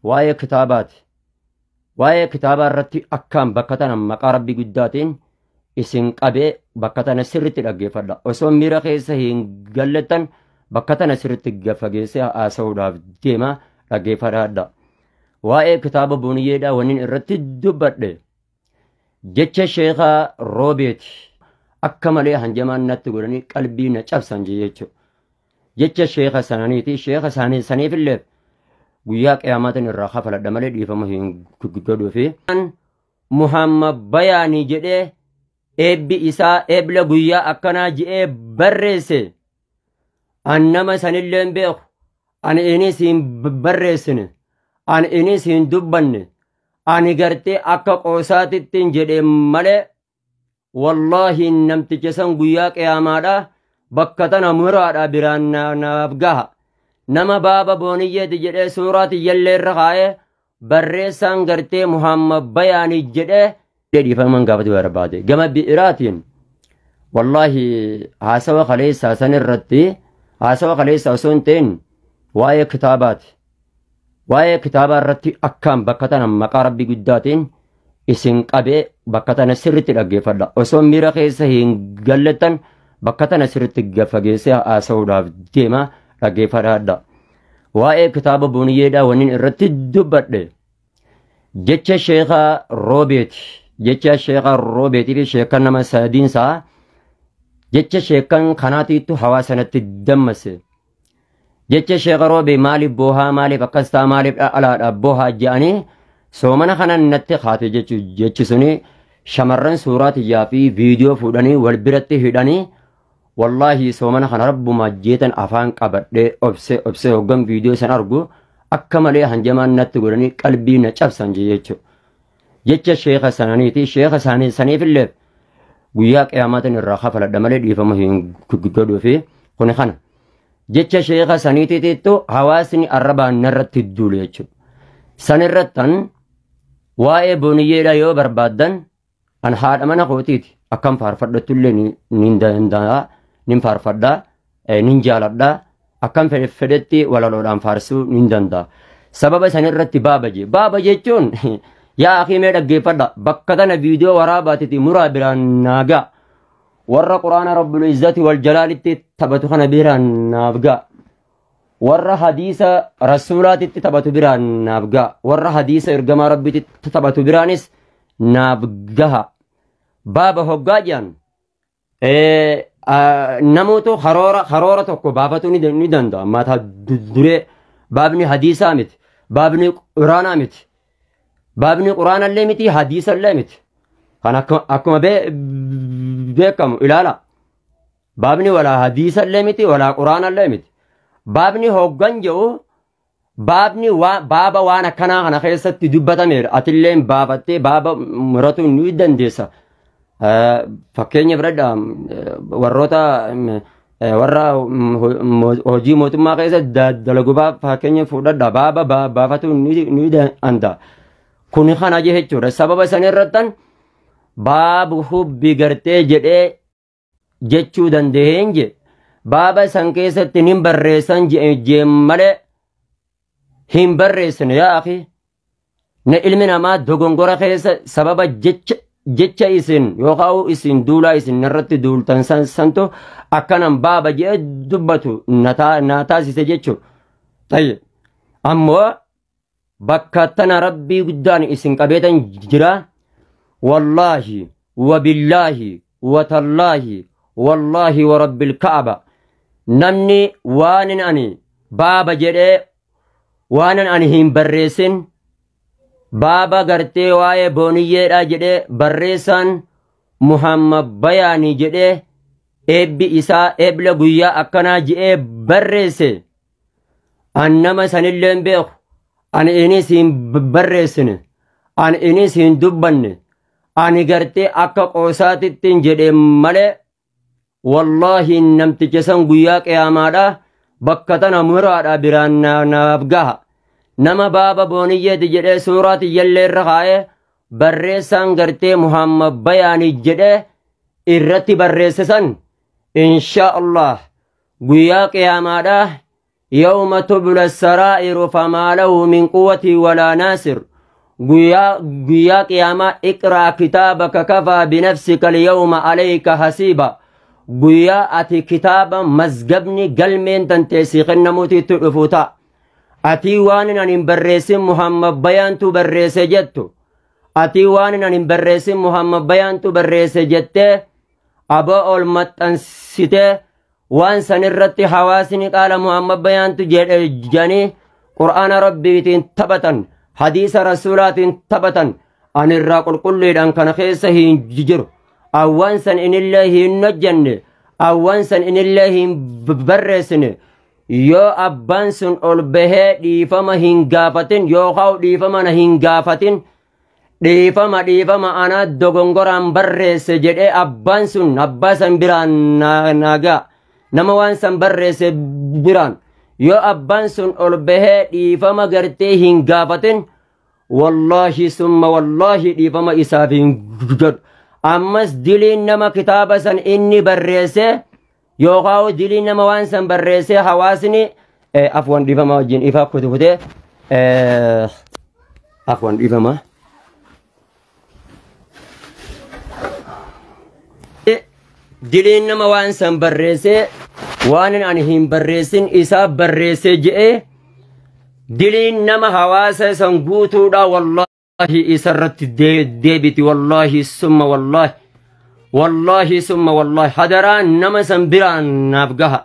waa'ee kitaabaati. Waa'ee kitaabaa irratti akkaan bakka tana maqaa rabbii guddaatiin isin qabee bakka tana sirriitti dhaggeeffadha. Osoo miira keessa hin gallettan bakka tana sirriitti fageessee haasa'uudhaaf deema dhaggeeffadha. Waa'ee kitaaba Booniyyeedhaa wanni irratti dubbadhe jecha sheekaa Roobeeti akka malee hanjamaan natti godhanii qalbii na cabsan jechuudha. Jecha sheeka sananiiti sheeka saniifillee guyyaa qiyaamaatiin irraa kafaladha malee dhiifama hin godhuufi. Muhammad Bayaanii jedhee eebbi isaa eebla guyyaa akkanaa jedhee barreesse. An nama sanillee beeku ani inis hin barreessine ani inis hin dubbanne ani gartee akka qoosaatittiin jedhee malee wallaahi namticha san guyyaa qiyaamaadhaa bakka tana muraadha biraan naaf gaha. Nama baaba Booniyyeeti jedhee suuraati yallee irra kaa'ee barreessaan gartee Muhammad Bayaanii jedhee dhiifaman gaafatu barbaade. Gama bi'iraatiin wallaahi haasawa kaleessaa san irratti haasawa kaleessaa osoo hin ta'in waa'ee kitaabaati. Waa'ee kitaabaa irratti akkaan bakka tana maqaa rabbii guddaatiin isin qabee bakka tana sirriitti dhaggeeffadha. Osoo miira keessa hin gallettan bakka tana sirriitti fageessee haasa'uudhaaf deema dhaggeeffadha. Waa'ee kitaaba Booniyyeedhaa wanni irratti dubbadhe jecha sheekaa Roobeeti. Jecha sheekaa Roobeetii fi sheekan nama sadiinsaa jecha sheekan kanaatiittu hawaasanatti dammase. Jecha sheeka Roobee maaliif boohaa maaliif akkas ta'a maaliif alaadha boohaa jedhanii soomana kanan natti kaate jechi suni shamarran suuraatiyyaa fi viidiyoo fuudhanii wal biratti hidhanii wallaahi soomana kana rabbuma jeetan afaan qabadhee obsee hoggan viidiyoo san argu akka malee hanjamaan natti godhanii qalbii na cabsan jechuudha. Jecha sheeka sananiiti sheeka saniifillee guyyaa qiyaamaatiin irraa kafaladha malee dhiifama hin godhuufi kuni kana. Jecha sheeka saniitiittu hawaasni arrabaan narratti duule jechuudha. San irrattan waa'ee Booniyyeedhaa yoo barbaaddan an haadha mana kootiiti akkam faarfadhattullee nin danda'a nin faarfadhaa nin jaaladhaa akkam fedhetti walaloodhaan faarsuu nin danda'a. Sababa san irratti baaba jechuun yaa akimee dhaggeeffadha bakka tana viidiyoo waraabaatiti muraa biraan naagaa. Warra Quraana Rabbul Izzati wal Jalaalitti taphatu kana biraan naaf ga'a. Warra hadiisa Rasuulaatitti taphatu biraan naaf ga'a. Warra hadiisa ergamaa Rabbiitti taphatu biraanis naaf gaha. Baaba hoggaa jiran namoota karoora tokko baafatu ni danda'a. Mataa duree baabni hadiisaa miti. Baabni Quraanaa miti. Baabni Quraanallee miti hadiisallee miti. Kan akkuma beekamu ilaala. Baabni walaa hadiisallee miti walaa quraanallee miti. Baabni hoggan jedhu baabni baaba waan akkanaa kana keessatti dubbatameera. Atilleen baafattee baaba muratu ni dandeessa. Fakkeenya biradha warroota warra hojii mootummaa keessa dalagu fakkeenya fudhadha baaba baafatu ni danda'a. Kuni kana jechuudha. Sababa san irrattan baabu hubbi gartee jedhee jechuu dandeenye baaba san keessatti nin barreessan jeen malee hin barreessine yaa akhi. Na ilmi namaa dogongora keessa sababa jecha isin yookaan isin duulaa isin irratti duultan santu akkanan baaba jee dubbatu na taasise jechuudha. Tayye ammoo bakka tana rabbii guddaan isin qabeetan jira. والله وبالله وتالله والله ورب الكعبة نمني وانن أني بابا جدي وانن أني هم بريسن بابا غرتي واي Booniyyeedhaa جدي بريسان محمد Bayaanii جدي eebbi isaa eebla guyyaa akkanaa jedhee barreesse. An nama sanillee beeku ani inis hin barreessine ani inis hin dubbanne ani gartee akka qoosaatittiin jedhee malee wallaahi namticha san guyyaa qiyaamaadhaa bakka tana muraadha biraan naaf gaha. Nama baaba Booniyyeeti jedhee suuraati yallee irra kaa'ee barreessaan gartee Muhammad Bayaanii jedhee irratti barreesse san inshaa Allah guyyaa qiyaamaadhaa يوم تبلى السرائر فما له من قوة ولا ناصر قيا قياما اقرأ كتابك كفى بنفسك اليوم عليك حسيبا قيا أتي كتابا مزقبني قلمين تنتسيخ النموتي تلفوتا أتي واننا نبرس محمد بيان تبرس جدتو أتي واننا نبرس محمد بيان تبرس جدت أبا المتنسيته وان سنرتي حواسني قال محمد بيان تجاني قرآن ربي تبتا حديث رسولات تبتا أن الراقل كل لأن كان خيسه ججر أوان سن إن الله نجن أوان سن إن الله برسن يو أبان سن ألبه ديفما هنغافتن يو خاو ديفما نهنغافتن ديفما أنا دوغنغران برس جده أبان سن أباسن بران ناغا nama waan san barreesse biraan yoo abbaan sun ol bahee dhiifama gartee hin gaafatin wallaahi summa wallaahi dhiifama isaaf hin godhu ammas diliin nama kitaaba san inni barreesse yookaan diliin nama waan san barreesse hawaasni afwan dhiifama wajjin ifaa kutubutee afwan dhiifama diliin nama waan san barreesse waan ani hin barreessin isaa barreesse je'e diliin nama hawaasa san guutuudha wallahi isarratti deebiti wallahi summa wallahi hadaraan nama san biraan naaf gaha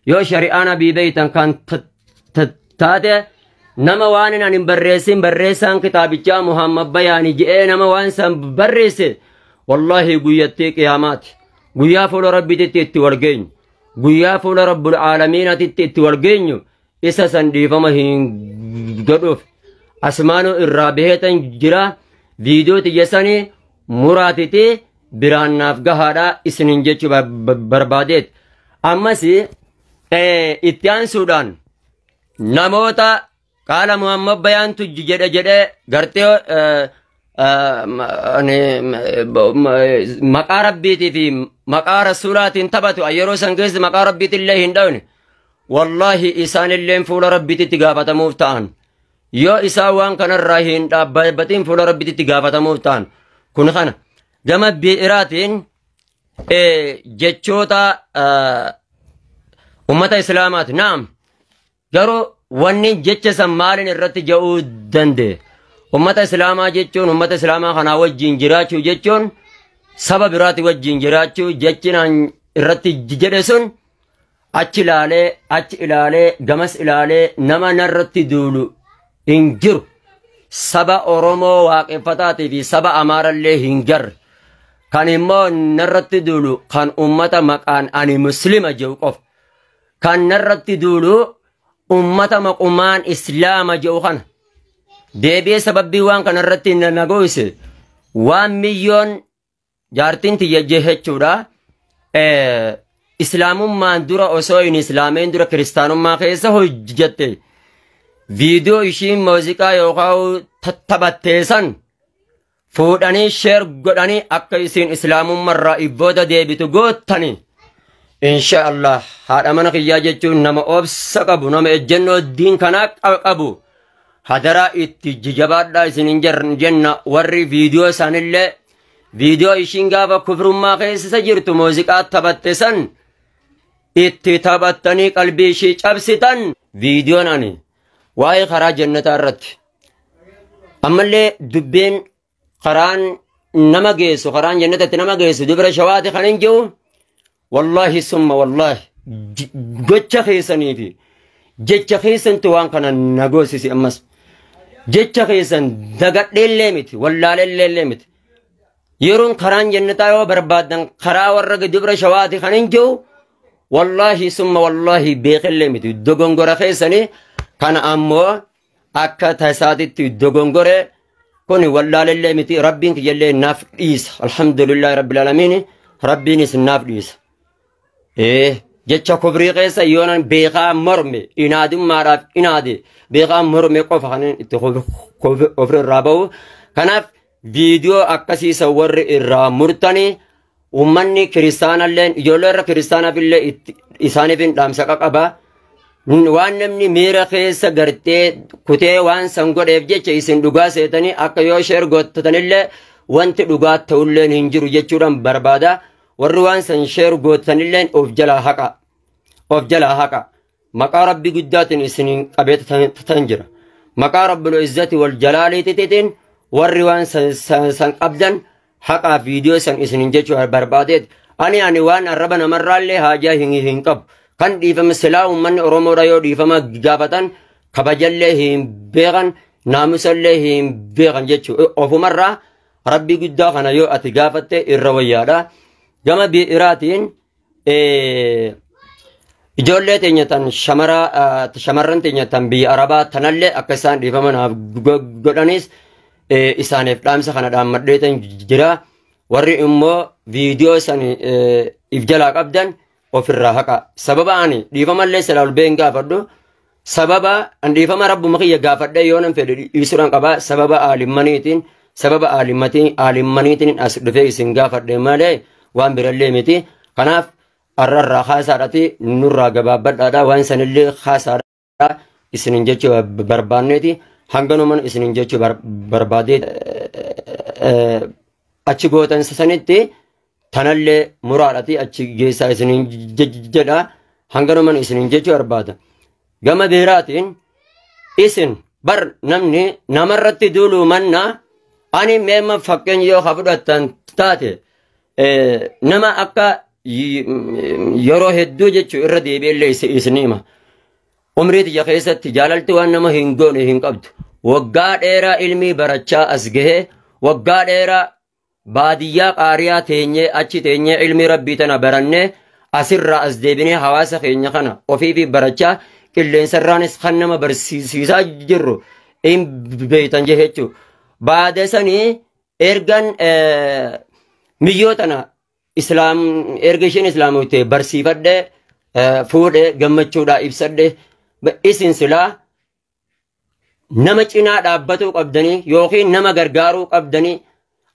yoo shari'aan abii beeytan kan taate nama waan ani hin barreessin barreessaan kitaabichaa Muhammad Bayaani je'e nama waan san barreesse wallahi guyyattee qiyaamaati guyyaa fuula rabbiitti itti walgeenyu guyyaa fuula rabbul aalamiinatitti itti walgeenyu isa san dhiifama hin godhuuf asmaanuu irraa baheetan jira viidiyoo tiyyasanii muraatiti biraan naaf gahaadha isinin jechuu barbaadeet ammas itti aansuudhaan namoota qaala Muhammad Bayaantu jedhe gartee maqaa rabbiitii fi maqaa rasuulaatiin taphatu yeroo san keessa maqaa rabbiitillee hin dhawne wallahi isaanilleen fuula rabbiititti gaafatamuuf ta'an yoo isaan waan kanarraa hin dhaabbatiin fuula rabbiititti gaafatamuuf ta'an kun kana gama bi'iraatiin jechoota ummata islaamaati naam garuu wanni jecha san maalin irratti ja'uu danda'e ummata islaamaa jechuun ummata islaamaa kanaa wajjin jiraachuu jechuun saba biraati wajjin jiraachuu jechinaan irratti jedhe sun achi ilaalee gamas ilaalee nama narratti duulu hin jiru saba Oromoo waaqeffataatii fi saba Amaarallee hin garre kan immoo narratti duulu kan ummata maqaan ani muslima jedhu qofa kan narratti duulu ummata maqumaan islaama jedhu kana deebi'ee sababbii waan kanarratti nagoyse waan milyoon jaartiin tiyya jechuudha islaamummaan dura osoo hin islaameen dura kiristaanummaa keessa hojjette viidiyoo ishiin muuziqaa yookaan taphattee san fuudhanii sheer godhanii akka isiin islaamummaarraa ibbooda deebitu gootanii insha Allah haadha mana kiyyaa jechuun nama obsa qabu nama ejjennoo diin kanaa qabu hadaraa itti jabaadhaa isinin jenna warri viidiyoo sanillee viidiyoo ishiin gaafa kufrummaa keessa jirtu muuziqaa taphatte san itti taphattanii qalbii ishii cabsitan viidiyoon ani waa'ee karaa jannataa irratti ammallee dubbeen karaan nama geessu karaan jannatatti nama geessu dubara shawaati kan hin jiru wallahi summa wallahi gocha keessanii fi jecha keessantu waan kana nagoosisi ammas jecha keessan dagadheellee miti wallaalellee miti yeroon karaan jannataa yoo barbaadan karaa warra dubara shawaati kan hin jiru wallahi summa wallahi beekellee miti dogongora keessanii kana ammoo akka tasaatitti dogongore kun wallaalellee miti rabbiin kiyyallee naaf dhiisa alhamdulillahi rabbil alamin rabbiinis naaf dhiisa jecha kubrii keessa yoonan beekaa morme inaadummaadhaaf inaade beekaa morme qofa kan itti ofirraa ba'u kanaaf viidiyoo akkasiisa warri irraa murtanii ummanni kiristaanalleen ijoollee irra kiristaanaafillee isaaniif hin dhaamsa qaba waan namni miira keessa gartee kutee waan san godheef jecha isin dhugaa seetanii akka yoo sheer gootanillee wanti dhugaa ta'ulleen hin jiru jechuudhaan barbaada. Warri waan san sheer gootanilleen of jalaa haqa. Maqaa rabbi guddaatiin isiniin qabeetatan jira. Maqaa rabbil izzati wal jalaaliitiitiin warri waan san qabdan haqaa viidiyoo san isiniin jechuu barbaadeet. Ani waan arraba namarraallee haajaa hin qabu. Kan dhiifama silaa uummanni Oromoodha yoo dhiifama gaafatan kabajallee hin beekan naamusallee hin beekan jechuudha. Ofumarraa rabbi guddaa kana yoo ati gaafatte irra wayyaadha. Gama biiraatiin ijoollee teenyatan shamarran teenyatan biyya Arabaa tanallee akka isaan dhiifama naaf godhanis isaaniif dhaamsa kana dhaammadheetan jira. Warri immoo viidiyoo san if jalaa qabdan ofirraa haqa. Sababa ani dhiifamallee silaa been gaafadhu. Sababa an dhiifama rabbuma kiyya gaafadhe yoo nan fedhe dhiisuudhaan qaba. Sababa aalimmaniitiin as dhufee isin gaafadhe malee waan birallee miti. Kanaaf arrarraa haasaadhaati nurraa gabaabbadhaadha. Waan sanillee haasaadha isinin jechuu barbaanneeti. Hanganuman isinin jechuu barbaadee achi gootan sanitti tanallee muraadhaati achi geessaa isinin jedha. Hanganuman isinin jechuu barbaada. Gama biraatiin isin bar namni namarratti duuluu manna ani meema fakkeenya yoo fudhattan taate nama akka yeroo hedduu jechuu irra deebi'ellee isin hima. Umrii tiyya keessatti jaalalti waan nama hin goone hin qabdu. Waggaa dheeraa ilmii barachaa as gahee waggaa dheeraa baadiyyaa qaariyaa teenyee achi teenyee ilmii rabbii tana barannee asirraa as deebinee hawaasa keenya kana ofii fi barachaa qilleensarraanis kan nama barsiisaa jirru hin beeytan jechuudha. Baada sanii ergan miyyootana erga isheen islaamootee barsiifadhee fuudhee gammachuudhaa ibsadhee isin silaa nama cinaa dhaabbatuu qabdanii yookiin nama gargaaruu qabdanii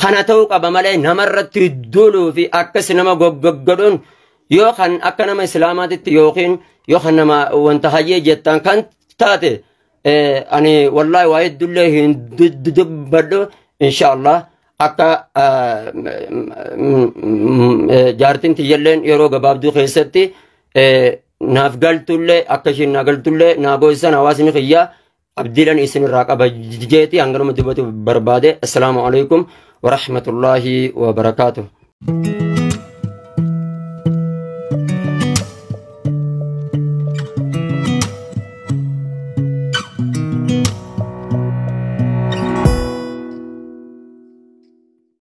kana ta'uu qaba malee namarratti duuluu fi akkas nama goggodhuun yoo kan akka nama islaamaatitti yookiin yoo kan nama wanta hayyee jettan kan taate ani wallaahi waa heddullee hin dubbadhu inshaallah akka jaartiin tiyyalleen yeroo gabaabduu keessatti naaf galtullee akka ishiin naa galtullee naa boosisan hawaasni kiyyaa abdiidhaan isinirraa qaba jeeti hanganuma dubbatu barbaade. Assalaamu alaikum wa rahmatullaahi wa barakaatuh.